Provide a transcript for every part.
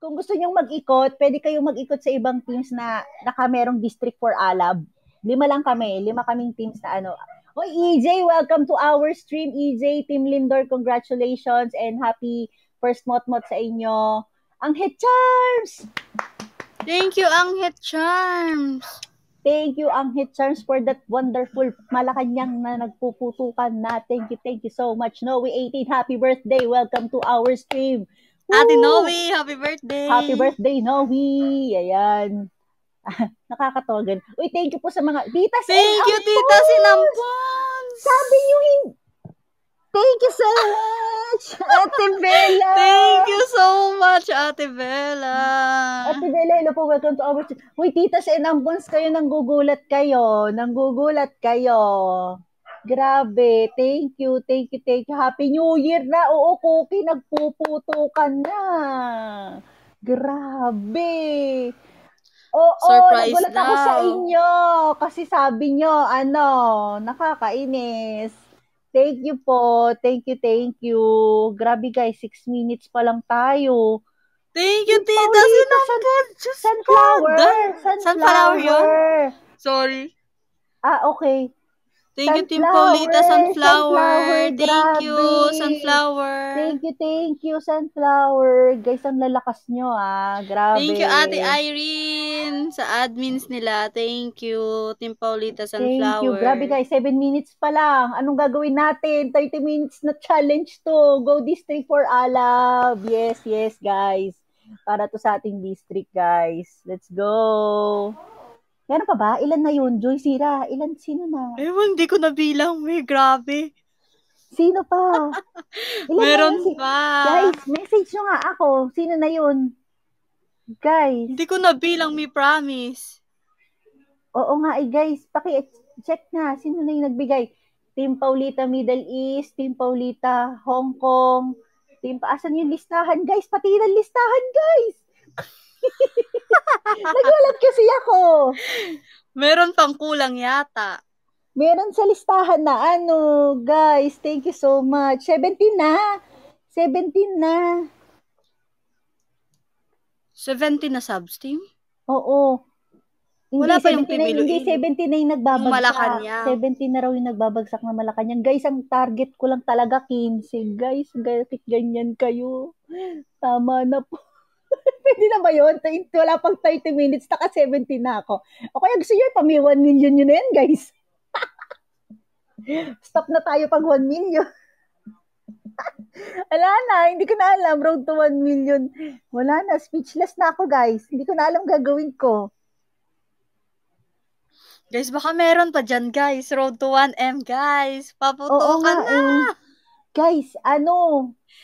kung gusto nyong mag-ikot, pwede kayong mag-ikot sa ibang teams na merong District for Alab. 5 lang kami. 5 kaming teams na ano. Hoy, EJ, welcome to our stream. EJ, Team Lindor, congratulations and happy first mot-mot sa inyo. Ang Hit Charms! Thank you, ang Hit Charms! Thank you, ang Hit Charms, for that wonderful Malacanang na nagpuputukan na. Thank you so much. Noe 18, happy birthday. Welcome to our stream. Ate Noe, happy birthday! Happy birthday, Noe! Ayan. Nakakatawa. Uy, thank you po sa mga Tita Sinampon! Thank you, Tita Sinampon! Sabi nyo thank you so much, Ate Bella! Thank you so much, Ate Bella! Ate Bella, hello po, welcome to our... Uy, Tita Sinampons, kayo nanggugulat kayo. Grabe, thank you. Happy New Year na. Oo, Cookie, nagpuputukan na. Grabe. Oo, surprise nagulat ako daw sa inyo. Kasi sabi nyo, nakakainis. Thank you po. Thank you. Grabe guys, 6 minutes pa lang tayo. Thank you, Tita Sinampon. Sunflower yun? Sorry. Okay. Thank you, Team Paulita, Sunflower. Thank you, Sunflower. Thank you, Sunflower. Guys, ang lalakas nyo, Grabe. Thank you, Ate Irene, sa admins nila. Thank you, Team Paulita, Sunflower. Thank you. Grabe guys, 7 minutes pa lang. Anong gagawin natin? 30 minutes na challenge to. Go District for Alab. Yes, guys. Para to sa ating district, guys. Let's go. Meron pa ba? Ilan na yun? Joy Sira, sino na? Ewan, hindi ko nabilang. Grabe. Sino pa? Meron pa. Guys, message nyo nga ako. Sino na yun? Guys. Hindi ko nabilang, may promise. Oo nga guys. Paki-check na. Sino na yung nagbigay? Team Paulita Middle East, Team Paulita Hong Kong, asan yung listahan? Guys, pati ng listahan, guys! Nagulat kasi ako. Meron pang kulang yata. Meron sa listahan na guys. Thank you so much. 17 na. 17 na subs team? Oo. Wala pa yung Pimiloin. Hindi, 17 na yung nagbabagsak. Yung Malacanang. 17 na raw yung nagbabagsak na Malacanang. Guys, ang target ko lang talaga 15. Guys, ganyan kayo. Tama na po. Pwede na ba yun? Wala pang 30 minutes, naka 17 na ako. O kaya gusto nyo, pami 1 million yun na yan, guys. Stop na tayo pag 1 million. Wala na, hindi ko na alam. Road to 1 million. Wala na, speechless na ako, guys. Hindi ko na alam gagawin ko. Guys, baka meron pa dyan, guys. Road to 1M, guys. Paputukan na. Guys,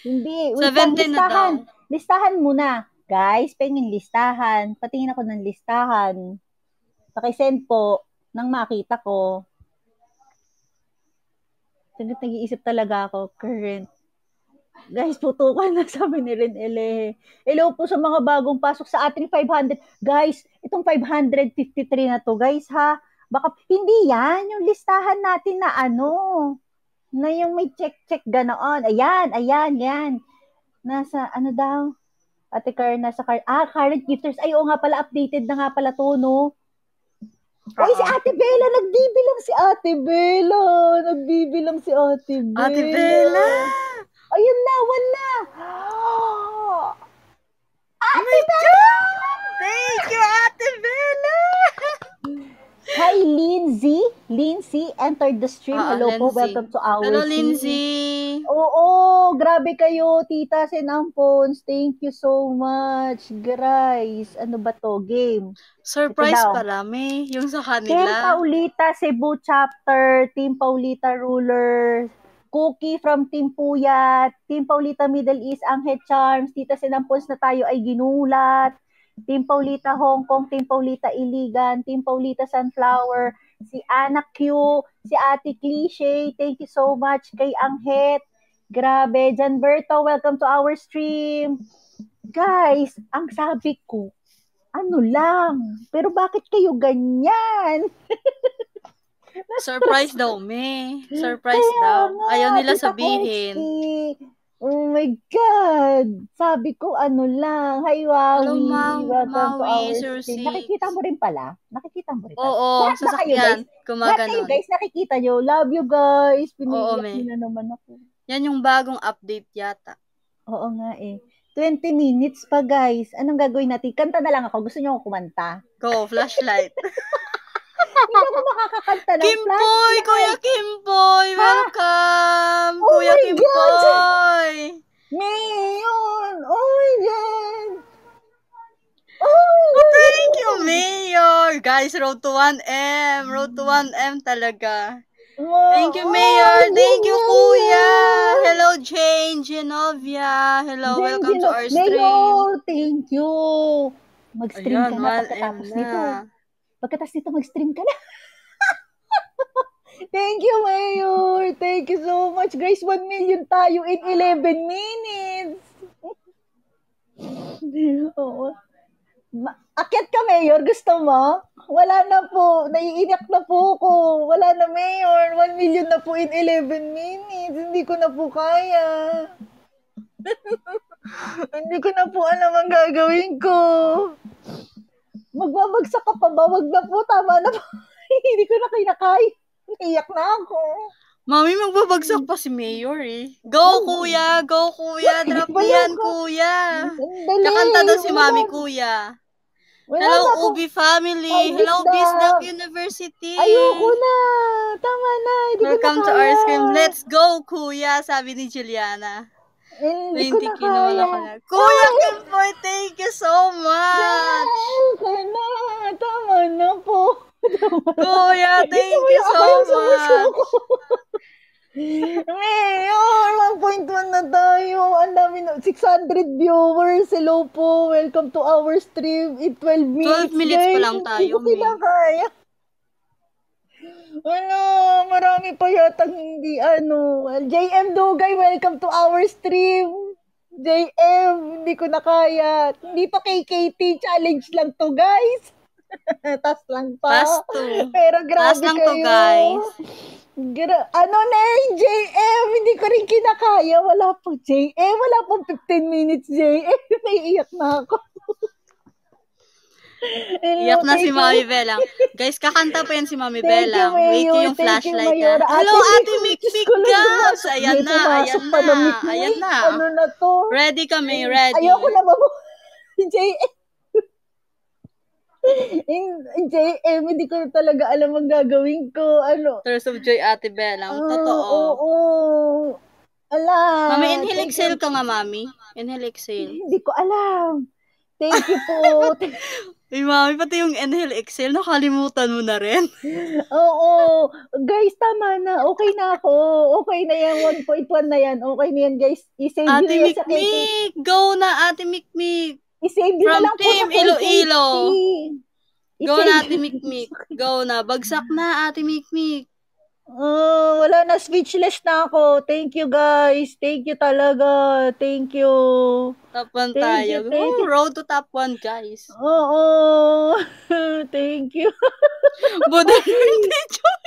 hindi. 17 na daw. Listahan muna. Guys, pengin listahan. Patingin ako ng listahan. Pakisend po nang makita ko. Nag-iisip talaga ako. Current. Guys, putukan na, sabi ni Ren Ele. Hello po sa mga bagong pasok sa ating 500. Guys, itong 553 na to, guys, ha? Baka, hindi yan. Yung listahan natin na na yung may check ganoon. Ayan, yan. Nasa, daw? Ate Car, nasa current gifters. Ay, oo nga pala, updated na nga pala to, no? Ay, si Ate Bella, nagbibilang si Ate Bella. Ate Bella! Ayun na, 1 na. Ate Bella! Thank you, Ate Bella! Hi, Lindsay. Lindsay entered the stream. Hello Lindsay. po, welcome to our Hello, stream. Lindsay. Oo, grabe kayo, Tita Sinampons. Thank you so much. Guys, ano ba to? Game. Surprise pala, may yung sa kanila. Team Paulita Cebu Chapter, Team Paulita Ruler, Cookie from Team Puyat, Team Paulita Middle East, ang Head Charms, Tita Sinampons na tayo ay ginulat, Team Paulita Hong Kong, Team Paulita Iligan, Team Paulita Sunflower, si Anna Q, si Ate Cliche, thank you so much kay Anghet. Grabe, Janberto, welcome to our stream. Guys, ang sabi ko, lang, pero bakit kayo ganyan? Surprise daw, me. Surprise daw. Ayaw nila sabihin. Oh my God! Sabi ko, ano lang, hi Hello, Wawi, welcome to Maui our stream. 06. Nakikita mo rin pala? Nakikita mo rin pala? Oo, Lahat ba kayo sasakyan. guys? Lahat kayo Gumaganon. guys, nakikita nyo? Love you guys. Oo, Piniyak me. nyo na naman ako. Yan yung bagong update yata. Oo nga eh. 20 minutes pa guys. Anong gagawin natin? Kanta na lang ako. Gusto nyo ako kumanta? Go, flashlight. Hindi ako makakakanta ng Kimpoy! Kuya flashlight. Kimpoy! Ha? Welcome! Oh Kuya my God! Kimpoy! Mayon! Oh my God! Oh Oh, my thank you, God! Mayor! Guys, road to 1M. Road to 1M talaga. Wow! Thank you, Oh Mayor. my Thank you, Kuya. goodness! Hello, Jane, Genovia. Hello, welcome to our stream. Mayor, thank you! Mag-stream Ayan, ka na 1M pagkatapos na. nito. Pagkatapos nito, mag-stream ka na. Thank you, Mayor! Thank you so much. Guys, 1 million tayo in 11 minutes. Oo. Akyat ka, Mayor? Gusto mo? Wala na po. Naiiyak na po ako. Wala na, Mayor. 1 million na po in 11 minutes. Hindi ko na po kaya. Hindi ko na po alam ang gagawin ko. Magbabagsak ka pa ba? Wag na po. Tama na po. Hindi ko na kinakaya. Iyak na ako. Mami, magbabagsak pa si Mayor eh. Go, Kuya! Go, Kuya! Drop mo yan, Kuya! Sandali. Kakanta daw si Wala- Mami, Kuya. wala Hello, na ako. Ubi family. Ay, Hello, Bisdak. Bisdak University. Ayoko na. Tama na. Hindi ko na Welcome to kaya. our stream. Let's go, Kuya, sabi ni Juliana. Hindi ko na 20k na wala kaya. ka na. Kuya Kimboy, thank you so much. Ayoko na. Tama na po. Kuya, thank you so much. Mayor, 1.1 na tayo. Ang dami na. 600 viewers. Hello po. Welcome to our stream in 12 minutes. 12 minutes pa guys. lang tayo, Hindi ko kinakaya. Ano, marami pa yatang hindi, JM Dugay, welcome to our stream. JM, hindi ko na kaya. Hindi to KKT, challenge lang to, guys. Tas lang pa. Tas to. Pero grabe Tas lang kayo. to, guys. Ano na yun, JM? Hindi ko rin kinakaya. Wala po, JM. Wala pong 15 minutes, JM. Naiiyak na ako. Iyak na si Mami Belang. Guys, kakanta pa yan si Mami Belang. Wait yung flashlight Mayor. niya. Hello, Ate Mikmik Gabs! Ayan na, ayan na. Ayan na. Ano na to? Ready kami, ready. Ayoko na ba mo? JM. JM, hindi ko talaga alam ang gagawin ko. Ano? Tears of Joy, Ate Belang. Totoo. Oo. Ala. Mami, inhale exhale ka nga, Mami. Inhale exhale. Hindi ko alam. Thank you po. Ay, Mami, pati yung inhale exhale, nakalimutan mo na rin. Oo. Guys, tama na. Okay na ako. Okay na yan. 1.1 na yan. Okay na yan, guys. I-save nyo Ate na yan sa KKT. Mikmik! Go na, Ate Mikmik! I-save nyo na From lang po sa Team KKT. Iloilo. Go I-save na, Ate Mikmik. Go na. Bagsak na, Ate Mikmik. wala na. Speechless na ako. Thank you, guys. Thank you talaga. Thank you. Top 1 Thank tayo. you, thank you. Road to top 1, guys. Oo. Thank you. Budol yung Joy.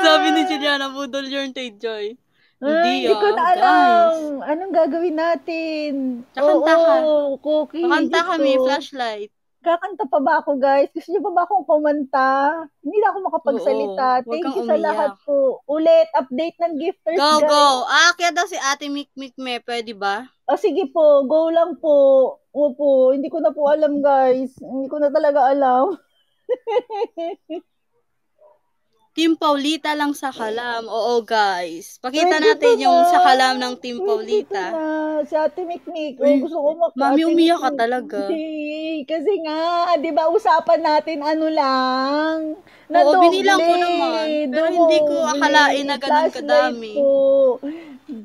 Sabi ni Juliana, budol yung Joy. Hindi ko na guys. alam. Anong gagawin natin? Kakanta ka. Cookie. Kakanta Diyos kami, ko. flashlight. Kakanta pa ba ako, guys? Gusto niyo pa ba akong kumanta? Hindi na ako makapagsalita. Oo, huwag Thank kang you sa umiyak. lahat po. Ulit, update ng gifters, Go, guys. go. Kaya daw si Ate Mikmik me. Pwede ba? Sige po, go lang po. Opo, hindi ko na po alam, guys. Hindi ko na talaga alam. Team Paulita lang sa kalam. Oo, guys. Pakita Pwede natin ko yung na. sa kalam ng Team Pwede Paulita. ko na. Si Ate Mikmik. Uy, Gusto ko Mami, Ate umiyak ka Mikmik. talaga. Hindi. Kasi nga, di ba, usapan natin ano lang. Oo, binilang ko naman. Pero hindi ko akalain na ganun kadami.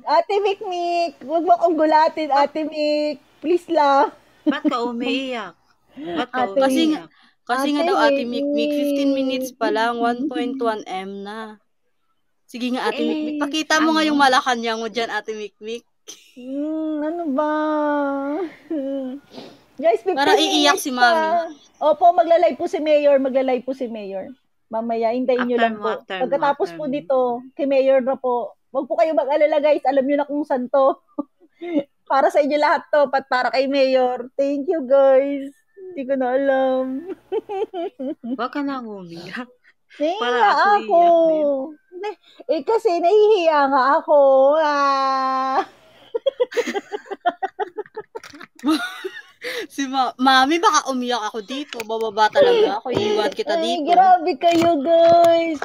Ate Mikmik, huwag mo akong gulatin, Ate Mik. Please lang. Ba't ka umiiyak? Ba't ka Ate- umiiyak? Kasi nga Ate daw Ate Mikmik. Mikmik, 15 minutes pa lang, 1.1 M na. Sige nga Ate Mikmik, pakita mo nga yung Malacanang mo dyan, Ate Mikmik. Ano ba? Guys, 15 Para iiyak minutes si Mami. pa. Opo, magla-live po si Mayor. Mamaya, hintayin nyo After lang mo, po. after mo, Pagkatapos after po mo. dito, kay Mayor na po, Huwag po kayo mag-alala guys. Alam nyo na kung saan to. Para sa inyo lahat to. Para kay Mayor. Thank you guys. Hindi ko na alam. Huwag ka nang umiyak. Nahihiya ako. Kasi nahihiya nga ako. Si Mami, baka umiyak ako dito. Bababa talaga ako. Iwan kita Ay, dito. grabe kayo, guys.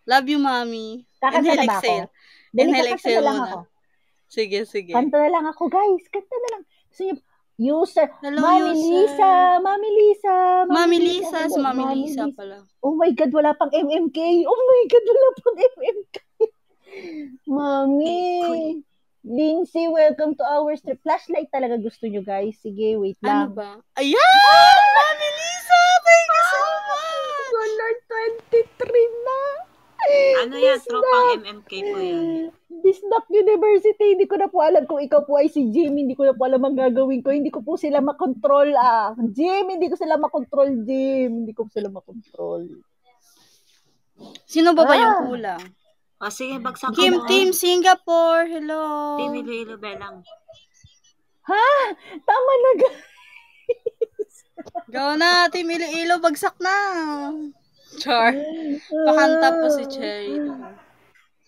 Love you, Mami. Kakanta Inhale, na ba ako? exhale. Dali, Inhale, kakanta exhale na lang muna. ako. Sige, sige. Kanta na lang ako, guys. Kanta na lang. Gusto niyo, user. Hello, Mami user. Lisa. Mami Lisa. Mami Lisa. Si Hello, Mami Lisa pala. Oh my God, wala pang MMK. Oh my God, wala pang MMK. Mami. Lindsay, welcome to our stream. Flashlight talaga gusto nyo, guys. Sige, wait lang. Ano ba? Ayan! Mami Lisa! Thank you so much! Color 23 na. Ano yan? Tropang MMK po yan. Bisnak University. Hindi ko na po alam kung ikaw po ay si Jim. Hindi ko na po alam ang gagawin ko. Hindi ko po sila makontrol. Jim, hindi ko sila makontrol, Jim. Hindi ko sila makontrol. Sino ba yung kulang? O sige, bagsak Kim mo. Team Singapore. Hello. Team Iloilo Belang. Ha? Tama na, guys. Go na, Team Iloilo. Bagsak na. Char. Pakanta po si Cherry.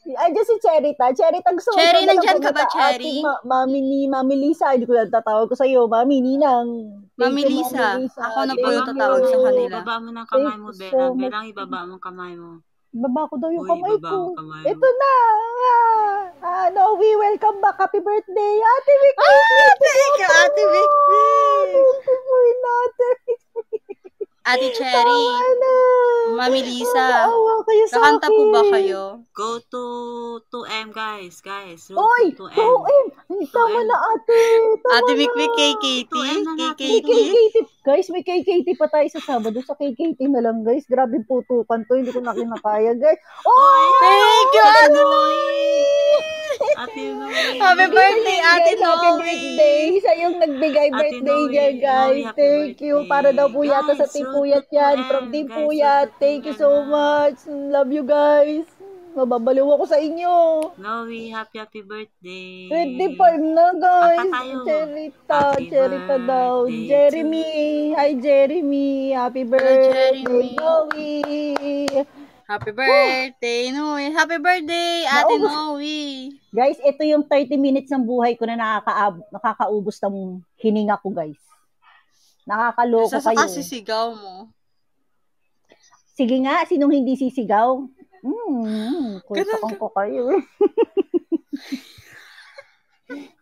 Ay, si Cherita. Cherita, gusto ko. Cherry, nandyan ka ba, Cherry? Mami Lisa. Hindi ko na tatawag ko sa'yo. Mami Ninang. Mami Lisa. Ako na po yung tatawag sa kanila. Ibaba mo ng kamay mo, Belang. Belang, ibaba mo kamay mo. Baba ko daw yung Uy, kamay baba ko. ang kamay mo. Ito na. We welcome back. Happy birthday. Ate Vic. Thank you, Ate Vic. Ate Cherry. Mami Lisa. Kakanta po ba kayo? Go to 2M, guys. Oy, 2M. Tama na, ate. Ate Vic, KKT. KKT. Guys, may KKT pa tayo sa Sabado. Sa KKT na lang, guys. Grabe putukan to. Hindi ko na kinakaya, guys. Oh! Thank you, Ate Noy! Ate Noy. Happy birthday, Ate Noy! Happy birthday. Siya yung nagbigay birthday niya, guys. Thank you. Para daw po yata sa Team Puyat yan. From Team Puyat. Thank you so much. Love you, guys. Mababaliw ako sa inyo. Noe, happy birthday. 25 na, guys. Happy Cherita daw. birthday Jeremy. Hi, Jeremy. Happy birthday, Jeremy. Noe. Happy birthday, Noe. Happy birthday, Ate Noe. Guys, ito yung 30 minutes ng buhay ko na nakakaubos ng hininga ko, guys. Nakakaloko kayo. Sasaka sisigaw mo. Sige nga, sinong hindi sisigaw? Kusakang ko kayo.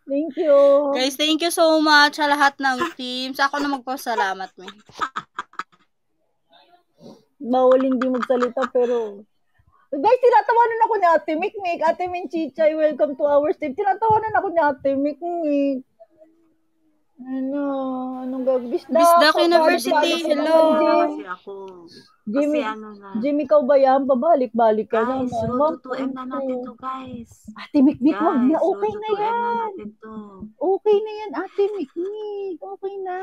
Thank you. Guys, thank you so much sa lahat ng teams. Ako na magpasalamat mo. Bawal hindi magsalita pero... Guys, tinatawanan ako ni Ate Mikmik. Ate Minchichay, welcome to our stream. Tinatawanan ako ni Ate Mikmik. Anong gagawin? Bisdak University, hello. Kasi ako. Jimmy, Kasi ano na. Jimmy, ikaw ba yan? Babalik-balik ka Guys, naman. road to 2M na natin to, guys. Ate Mikmik, wag na. Guys, Okay road na to 2M na yan. natin to. Okay na yan, Ate Mikmik. Okay na.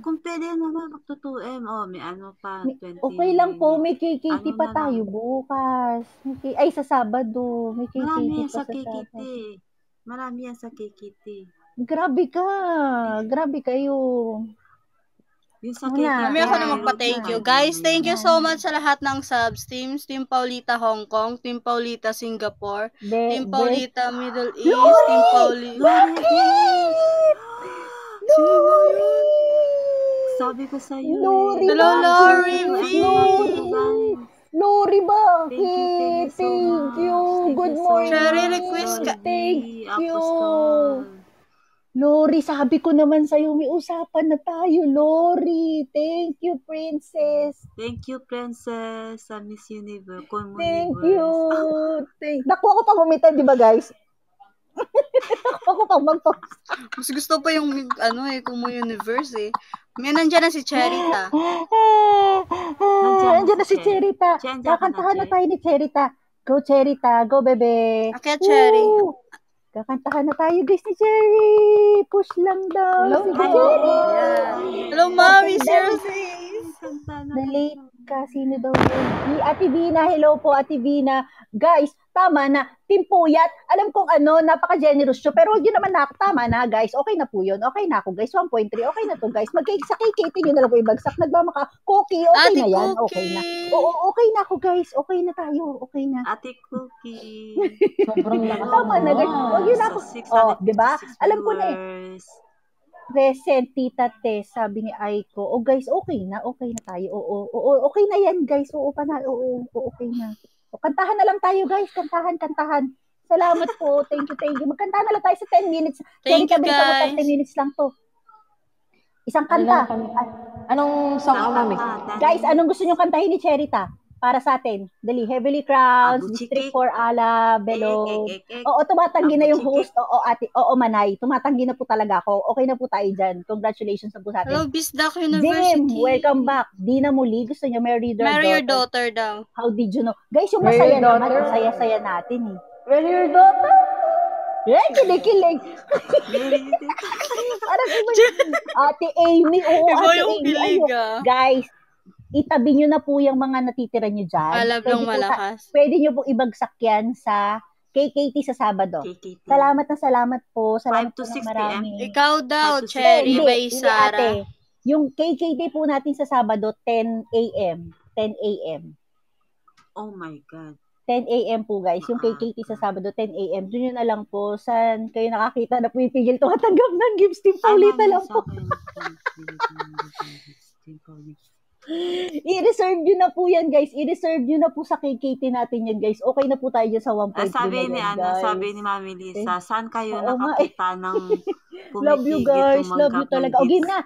Kung pwede naman, magto 2M. Oh, may ano pa, 20. Okay lang po, may KKT Ano pa na tayo bukas. Ay, sa Sabado. May KKT Marami yan pa sa KKT. Marami yan sa KKT. Grabe ka. Grabe kayo. Yung sa Wala. Kami ako na magpa-thank you. Guys, thank you so much sa lahat ng subs teams. Team Paulita Hong Kong, Team Paulita Singapore, Team Paulita Middle East, Team Paulita... Sino yun? Sabi ko sa'yo. Lori Hello, Lori V. Lori ba? Thank you so Thank you. much. Good Thank you so morning. Cherry request ka. Thank you. Apostol. Lori, sabi ko naman sa'yo, may usapan na tayo, Lori. Thank you, Princess. Thank you, Princess, sa Miss Universe. Thank you. Naku, ako pang umitan, di ba, guys? Ako pang mag-post. Mas gusto pa yung, Kumu Universe eh. May nandyan na si Cherita. Nandiyan na si Cherita. Kakantahan na tayo ni Cherita. Go, Cherita. Go, bebe. Akya, Cherry. Woo! Kakantahan na tayo, guys, ni Cherry. Push lang daw. Hello, Sige, Cherry. Hello, Mami. Seriously. Na-late ka. Sino daw yun? Ate Vina. Hello po, Ate Vina. Guys, tama na, Team Puyat, alam kong napaka-generous siya, pero yun naman na, tama na guys, okay na po yun, okay na ako guys, 1.3, okay na to guys, sa KKT nyo na lang po ibagsak, nagmamaka, Cookie, okay na yan, okay na. Oo, okay na ako guys, okay na tayo, okay na. Ate Cookie. Sobrang lakas Tama na guys, wag yun ako. Diba? Alam ko na present, Tita Tess, sabi ni Aiko, guys, okay na tayo, okay na yan guys, okay na. Kantahan na lang tayo guys, kantahan. Salamat po, thank you. Magkantahan na lang tayo sa 10 minutes. Thank you guys. 30 minutes lang to. Isang kanta. Anong song ang mami? Guys, anong gusto nyo kantahin ni Cherita? Para sa atin. Dali, Heavily Crowns, District 4 Ala, Bello. Oo, tumatanggi na yung host. Oo, Manay. Tumatanggi na po talaga ako. Okay na po tayo dyan. Congratulations na po sa atin. Hello, Bisdak University. Jim, welcome back. Dina Muli, gusto nyo marry your daughter daw. How did you know? Guys, yung masaya naman, ang saya-saya natin eh. Marry your daughter? Kilig. Parang iba Ate Amy. Oo, Ate Amy. Guys, itabi nyo na po yung mga natitira nyo dyan. Alab lang malakas. Pwede nyo po ibagsak yan sa KKT sa Sabado. KKT. Salamat po. Salamat 5 to po 6 ng marami. Ikaw daw, Cherry, by Sara. Yung KKT po natin sa Sabado, 10 a.m. 10 a.m. Oh my God. 10 a.m. po guys. Yung KKT sa Sabado, 10 a.m. Doon yun na lang po. Saan kayo nakakita na pumipigil tumatanggap ng gifts? Team Paulita lang po. I-reserve nyo na po yan, guys. I-reserve nyo na po sa KKT natin yan, guys. Okay na po tayo dyan sa 1.3 sabi ni Mami Lisa, saan kayo nakakita ng pumitigil love you, guys. Love you talaga. O, game na.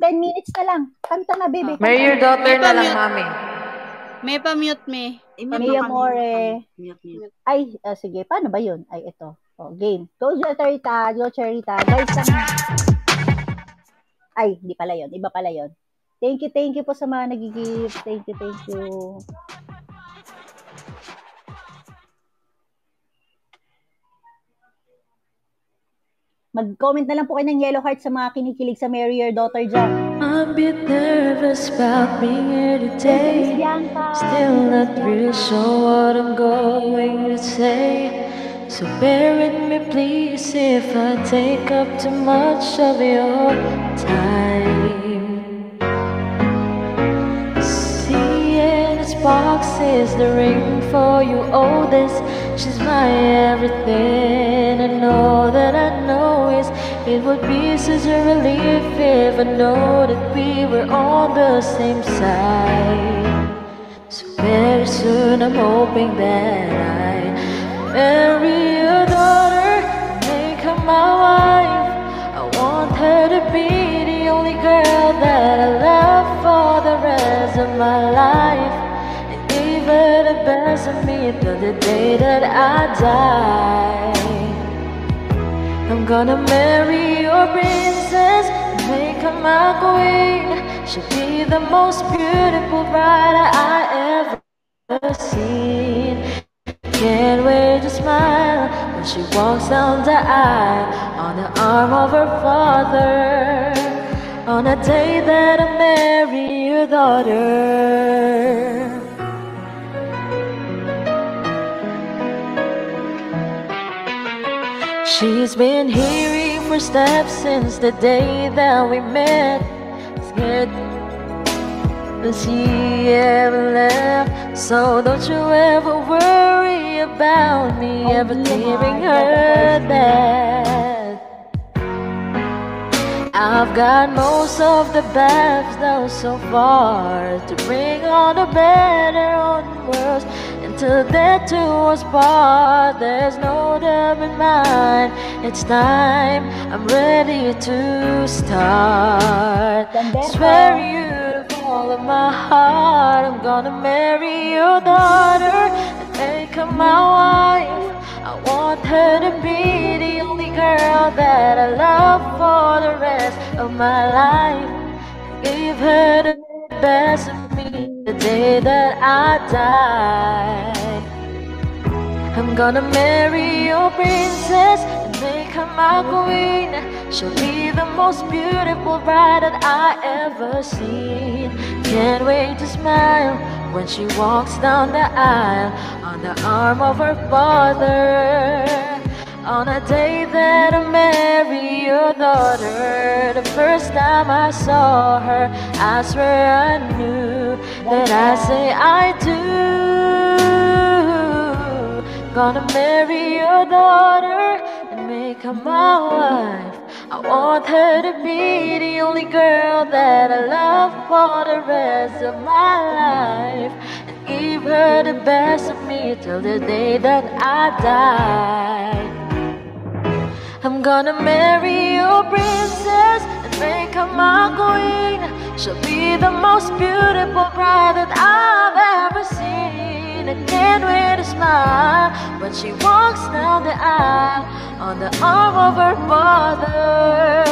10 minutes na lang. Kanta na, baby. Marry your daughter na lang, Mami. May pa-mute me. Mia More. Mute. Ay, sige. Paano ba yun? Ay, ito. O, game. Go, Cherita. Guys, ay, hindi pala yun. Iba pala yun. Thank you po sa mga nag-gift. Thank you. Mag-comment na lang po kayo ng yellow heart sa mga kinikilig sa Marry Your Daughter dyan. I'm a bit nervous about being here today. Still not real sure what I'm going to say. So bear with me please if I take up too much of your time. Box is the ring for you, oh this, she's my everything. And all that I know is it would be such a relief if I know that we were on the same side. So very soon I'm hoping that I marry your daughter, make her my wife. I want her to be the only girl that I love for the rest of my life. The best of me till the day that I die. I'm gonna marry your princess and make her my queen. She'll be the most beautiful bride I ever seen. Can't wait to smile when she walks down the aisle on the arm of her father, on the day that I marry your daughter. She's been hearing footsteps since the day that we met. Scared that she ever left. So don't you ever worry about me ever leaving her that. I've got most of the baths down so far to bring on the better on worse. Until that two was part, there's no doubt in mine. It's time, I'm ready to start. Swear you to follow my heart. I'm gonna marry your daughter and make her my wife. I want her to be the only girl that I love for the rest of my life. Give her the best of me the day that I die. I'm gonna marry your princess and make her my queen. She'll be the most beautiful bride that I ever seen. Can't wait to smile when she walks down the aisle on the arm of her father. On a day that I marry your daughter, the first time I saw her, I swear I knew that I say I do. Gonna marry your daughter and make her my wife. I want her to be the only girl that I love for the rest of my life, and give her the best of me till the day that I die. I'm gonna marry your princess and make her my queen. She'll be the most beautiful bride that I've ever seen. I can't wait to smile when she walks down the aisle on the arm of her father,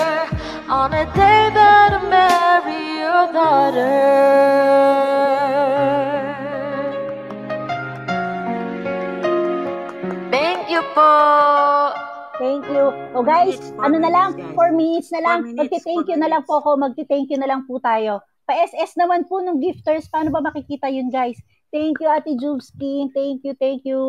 on a day that I marry your daughter. Thank you po. Thank you. O guys, ano na lang, 4 minutes na lang. Magti-thank you na lang po ako. Magti-thank you na lang po tayo. Pa-SS naman po ng gifters. Paano ba makikita yun, guys? Thank you, Ate Jubskin. Thank you.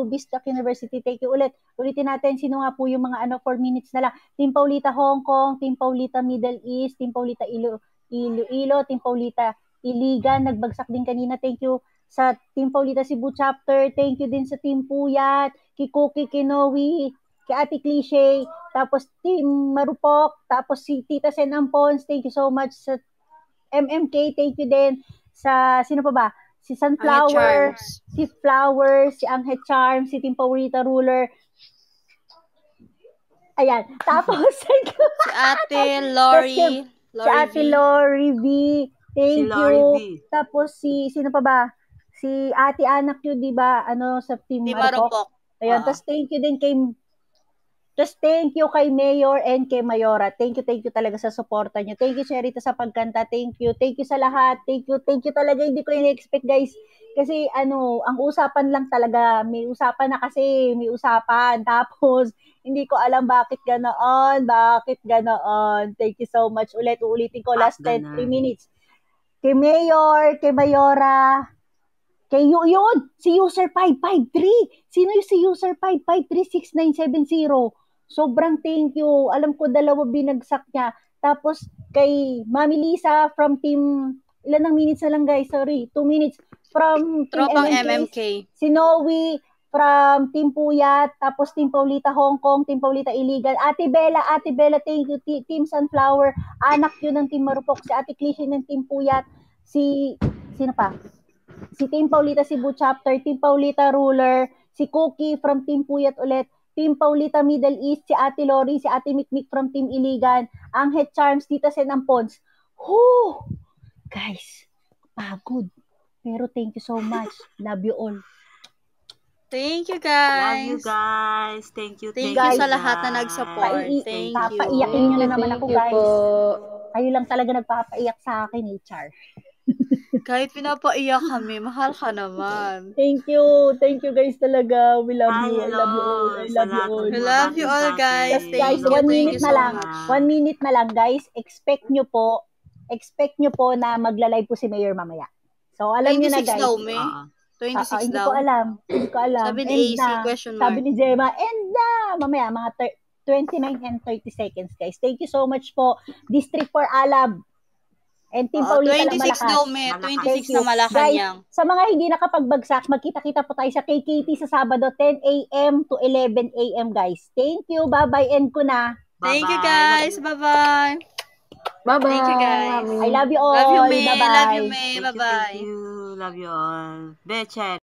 Bistak University. Thank you ulit. Ulitin natin, sino nga po yung mga 4 minutes na lang. Team Paulita Hong Kong, Team Paulita Middle East, Team Paulita Iloilo, Team Paulita Iligan. Nagbagsak din kanina. Thank you sa Team Paulita Cebu Chapter. Thank you din sa Team Puyat, Kikuki, Kinowi, kay Ate Cliche, tapos Team Marupok, tapos si Tita Sen Ampons, thank you so much sa MMK, thank you din sa, sino pa ba? Si Sunflower, si Flower, si Anghe Charm, si Team Paulita Ruler. Ayan, tapos si Ate Lori, si Ate Lori V, thank you. Tapos sino pa ba? Si Ate Anak yun, di ba? Sa Team Marupok. Ayan, tapos thank you din kay Mayor and kay Mayora. Thank you talaga sa suporta nyo. Thank you, Cherita, sa pagkanta. Thank you sa lahat. Thank you talaga. Hindi ko in-expect, guys. Kasi, ang usapan lang talaga. May usapan na kasi. May usapan. Tapos, hindi ko alam bakit ganoon. Thank you so much. Uulitin ko. Last 3 minutes. Kay Mayor, kay Mayora, kay yun, si user 553. Sino yung si user 5536970? Sobrang thank you. Alam ko 2 binagsak niya. Tapos kay Mami Lisa from Team, ilan ng minutes na lang guys? Sorry, 2 minutes. From Team MMK. Si Noe from Team Puyat. Tapos Team Paulita Hong Kong, Team Paulita Iligan. Ate Bella, thank you. Team Sunflower. Anak yun ng Team Marupok. Si Ate Cliche ng Team Puyat. Sino pa? Si Team Paulita Cebu Chapter, Team Paulita Ruler, si Cookie from Team Puyat ulit, Team Paulita Middle East, si Ate Lori, si Ate Mikmik from Team Iligan, Anghe Charms, Tita Sen Ampons. Guys, pagod. Pero thank you so much. Love you all. Thank you, guys. Love you, guys. Thank you sa lahat na nag-support. Thank you. Papaiyakin nyo na naman ako, guys. Kayo lang talaga nagpapaiyak sa akin, Char. Kahit pinapaiyak kami, mahal ka naman. Thank you guys talaga. We love you. I love you all. We love you all, guys. Guys, 1 minute na lang. 1 minute na lang, guys. Expect nyo po na magla-live po si Mayor mamaya. So, alam nyo na, guys. 26 daw, 26 Hindi daw. ko alam. Sabi ni AC, question mark. Sabi ni Gemma, mamaya, mga 29 and 30 seconds, guys. Thank you so much po. District for Alab. And Team Paulita lang malakas. 26 na Malacanang. Guys, sa mga hindi nakapagbagsak, magkita-kita po tayo sa KKT sa Sabado, 10 a.m. to 11 a.m. guys. Thank you. Bye-bye. End ko na. Thank you, guys. Bye-bye. Bye-bye. Thank you, guys. I love you all. Love you, May. Bye-bye. Love you, May. Bye-bye. Thank you. Love you all. Beche.